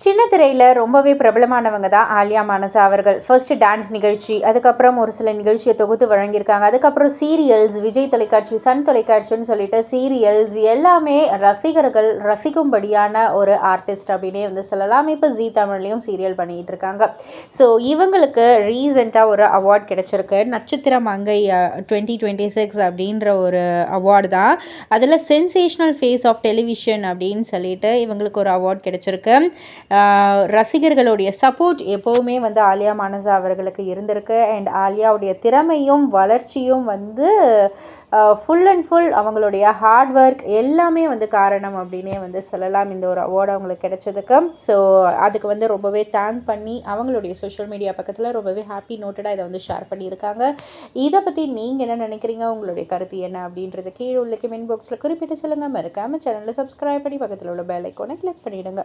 சின்ன திரையில ரொம்பவே பிரபலமானவங்க தான் ஆலியா மானசா அவர்கள். ஃபர்ஸ்ட் டான்ஸ் நிகழ்ச்சி, அதுக்கப்புறம் ஒரு சில நிகழ்ச்சிய தொகுத்து வழங்கியிருக்காங்க. அதுக்கப்புறம் சீரியல்ஸ், விஜய் தொலைக்காட்சி, சன் தொலைக்காட்சின்னு சொல்லிட்டு சீரியல்ஸ் எல்லாமே ரசிகர்கள் ரசிக்கும்படியான ஒரு ஆர்டிஸ்ட் அப்படின்னே வந்து சொல்லலாம். இப்போ ஜீ தமிழ்லயும் சீரியல் பண்ணிட்டு இருக்காங்க. ஸோ இவங்களுக்கு ரீசெண்டா ஒரு அவார்ட் கிடைச்சிருக்கு. நட்சத்திர மங்கை 2026 அப்படின்ற ஒரு அவார்டு தான். அதில் சென்சேஷனல் ஃபேஸ் ஆஃப் டெலிவிஷன் அப்படின்னு சொல்லிட்டு இவங்களுக்கு ஒரு அவார்ட் கிடைச்சிருக்கு. ரசிகர்களுடைய சப்போர்ட் எப்போவுமே வந்து ஆலியா மானசா அவர்களுக்கு இருந்திருக்கு. அண்ட் ஆலியாவுடைய திறமையும் வளர்ச்சியும் வந்து ஃபுல் அண்ட் ஃபுல் அவங்களுடைய ஹார்ட் ஒர்க் எல்லாமே வந்து காரணம் அப்படின்னே வந்து சொல்லலாம் இந்த ஒரு அவார்டு அவங்களுக்கு கிடைச்சதுக்கு. ஸோ அதுக்கு வந்து ரொம்பவே தேங்க் பண்ணி அவங்களுடைய சோஷியல் மீடியா பக்கத்தில் ரொம்பவே ஹாப்பி நோட்டடாக இதை வந்து ஷேர் பண்ணியிருக்காங்க. இதை பற்றி நீங்கள் என்ன நினைக்கிறீங்க, உங்களுடைய கருத்து என்ன அப்படின்றது கீழே உள்ள கமெண்ட் பாக்ஸில் குறிப்பிட்டு சொல்லுங்கள். மறக்காமல் சேனலில் சப்ஸ்கிரைப் பண்ணி பக்கத்தில் உள்ள பெல் ஐக்கானை கிளிக் பண்ணிவிடுங்க.